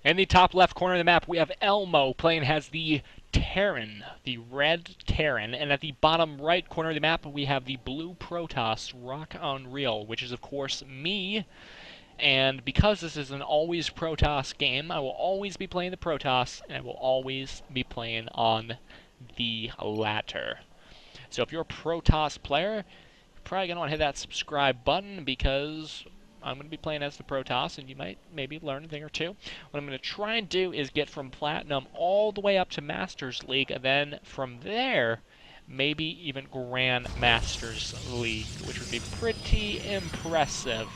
In the top left corner of the map, we have Elmo playing as the Terran, the red Terran, and at the bottom right corner of the map, we have the blue Protoss, Rock Unreal, which is, of course, me. And because this is an always Protoss game, I will always be playing the Protoss, and I will always be playing on the latter. So if you're a Protoss player, you're probably going to want to hit that subscribe button because I'm going to be playing as the Protoss, and you might maybe learn a thing or two. What I'm going to try and do is get from Platinum all the way up to Masters League, and then from there, maybe even Grand Masters League, which would be pretty impressive.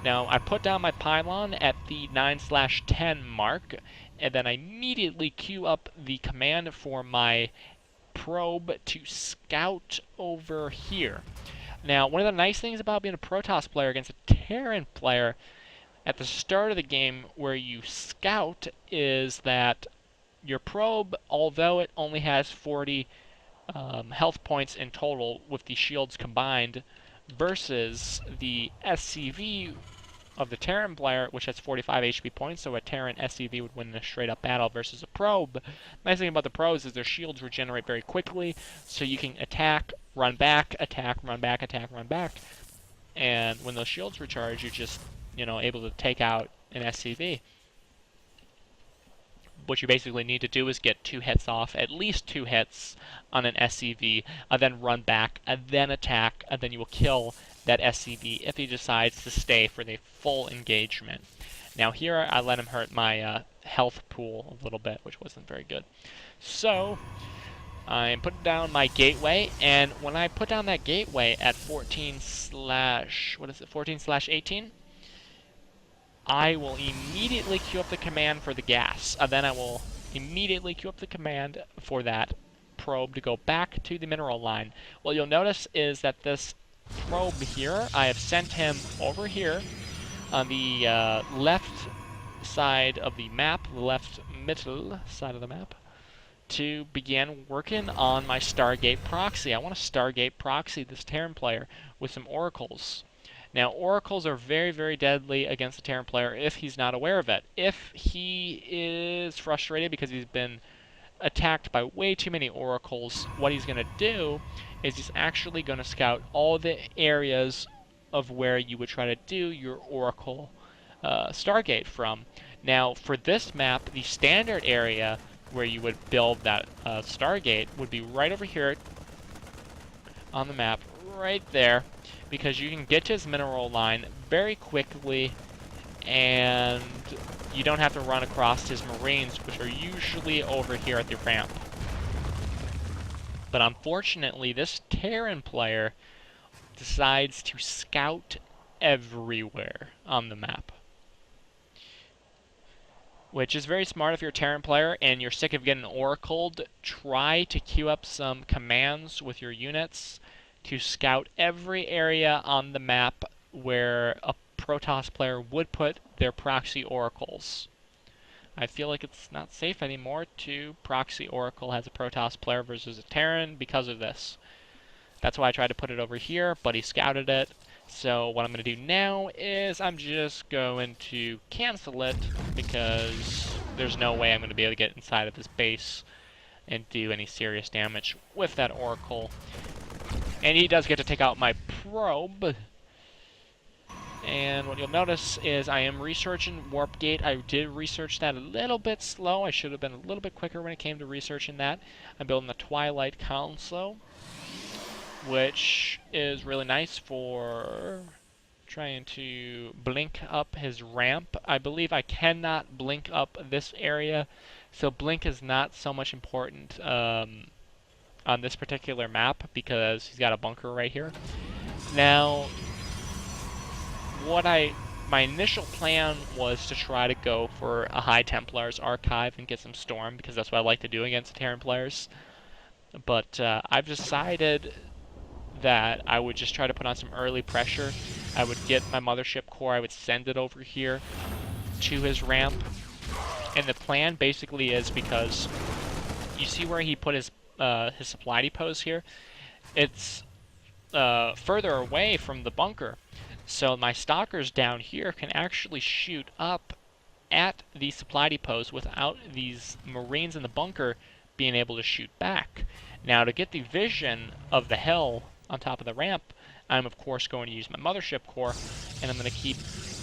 Now, I put down my pylon at the 9/10 mark, and then I immediately queue up the command for my probe to scout over here. Now, one of the nice things about being a Protoss player against a Terran player at the start of the game where you scout is that your probe, although it only has 40 health points in total with the shields combined, versus the SCV of the Terran player, which has 45 HP points, so a Terran SCV would win in a straight-up battle versus a probe. Nice thing about the probes is their shields regenerate very quickly, so you can attack, run back, attack, run back, attack, run back. And when those shields recharge, you're just, able to take out an SCV. What you basically need to do is get 2 hits off, at least 2 hits on an SCV, and then run back, and then attack, and then you will kill that SCV if he decides to stay for the full engagement. Now here I let him hurt my health pool a little bit, which wasn't very good. So I'm putting down my gateway, and when I put down that gateway at 14/18, I will immediately queue up the command for the gas, and then I will immediately queue up the command for that probe to go back to the mineral line. What you'll notice is that this probe here, I have sent him over here on the left side of the map, the left middle side of the map, to begin working on my Stargate proxy. I want to Stargate proxy this Terran player with some oracles. Now, oracles are very, very deadly against the Terran player if he's not aware of it. If he is frustrated because he's been attacked by way too many oracles, what he's going to do is he's actually going to scout all the areas of where you would try to do your oracle Stargate from. Now, for this map, the standard area where you would build that Stargate would be right over here on the map, right there, because you can get to his mineral line very quickly, and you don't have to run across his marines, which are usually over here at the ramp. But unfortunately, this Terran player decides to scout everywhere on the map, which is very smart if you're a Terran player and you're sick of getting oracled. Try to queue up some commands with your units to scout every area on the map where a Protoss player would put their proxy oracles. I feel like it's not safe anymore to proxy oracle as a Protoss player versus a Terran because of this. That's why I tried to put it over here, but he scouted it. So what I'm going to do now is I'm just going to cancel it because there's no way I'm going to be able to get inside of his base and do any serious damage with that oracle. And he does get to take out my probe. And what you'll notice is I am researching Warp Gate. I did research that a little bit slow. I should have been a little bit quicker when it came to researching that. I'm building the Twilight Console, which is really nice for trying to blink up his ramp. I believe I cannot blink up this area, so blink is not so much important on this particular map because he's got a bunker right here. Now, my initial plan was to try to go for a High Templar's Archive and get some Storm, because that's what I like to do against Terran players. But I've decided that I would just try to put on some early pressure. I would get my Mothership Core, I would send it over here to his ramp. And the plan basically is, because you see where he put his supply depots here? It's further away from the bunker. So my Stalkers down here can actually shoot up at the supply depots without these Marines in the bunker being able to shoot back. Now, to get the vision of the hill on top of the ramp, I'm of course going to use my mothership core, and I'm going to keep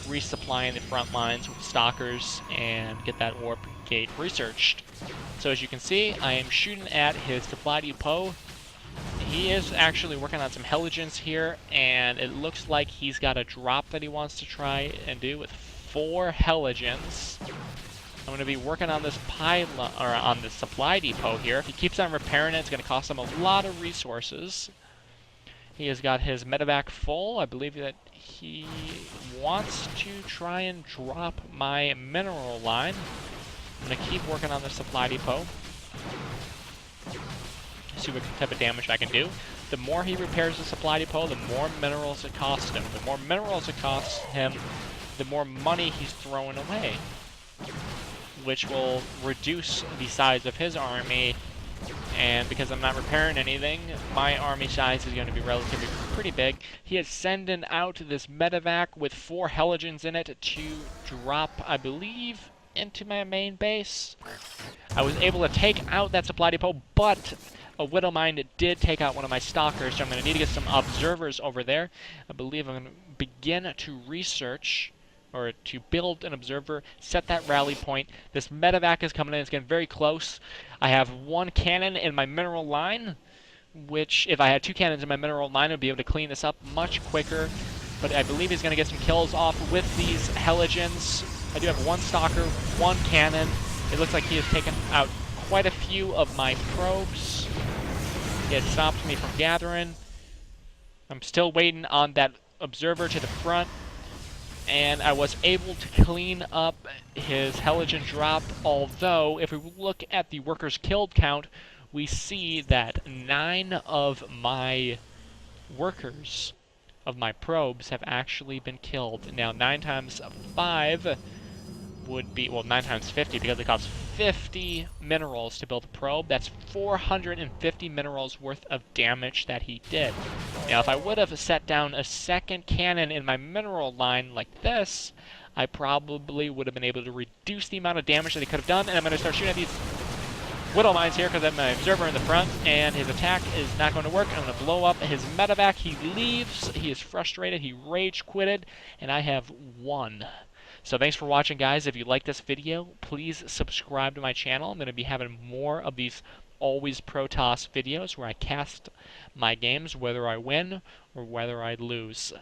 resupplying the front lines with Stalkers and get that warp gate researched. So as you can see, I am shooting at his supply depot. He is actually working on some Helligens here, and it looks like he's got a drop that he wants to try and do with 4 Helligens. I'm going to be working on this pylon, or on this supply depot here. If he keeps on repairing it, it's going to cost him a lot of resources. He has got his medevac full. I believe that he wants to try and drop my mineral line. I'm going to keep working on the supply depot. See what type of damage I can do. The more he repairs the supply depot, the more minerals it costs him. The more minerals it costs him, the more money he's throwing away, which will reduce the size of his army. And because I'm not repairing anything, my army size is going to be relatively pretty big. He is sending out this medevac with 4 Helligens in it to drop, I believe, into my main base. I was able to take out that supply depot, but a Widowmine did take out one of my Stalkers, so I'm going to need to get some observers over there. I believe I'm going to begin to research, or to build an observer, set that rally point. This medevac is coming in, it's getting very close. I have 1 cannon in my mineral line, which, if I had 2 cannons in my mineral line, I would be able to clean this up much quicker. But I believe he's going to get some kills off with these Helligens. I do have 1 Stalker, 1 cannon. It looks like he has taken out quite a few of my probes. He has stopped me from gathering. I'm still waiting on that observer to the front, and I was able to clean up his Helligen drop, although if we look at the workers killed count, we see that 9 of my workers, of my probes, have actually been killed. Now 9 times 5 would be, well, 9 times 50, because it costs 50 minerals to build a probe. That's 450 minerals worth of damage that he did. Now, if I would have set down a 2nd cannon in my mineral line like this, I probably would have been able to reduce the amount of damage that he could have done. And I'm going to start shooting at these Widow Mines here because I have my observer in the front, and his attack is not going to work. I'm going to blow up his medevac. He leaves. He is frustrated. He rage quitted, and I have won. So thanks for watching, guys. If you like this video, please subscribe to my channel. I'm going to be having more of these Always Protoss videos where I cast my games, whether I win or whether I lose.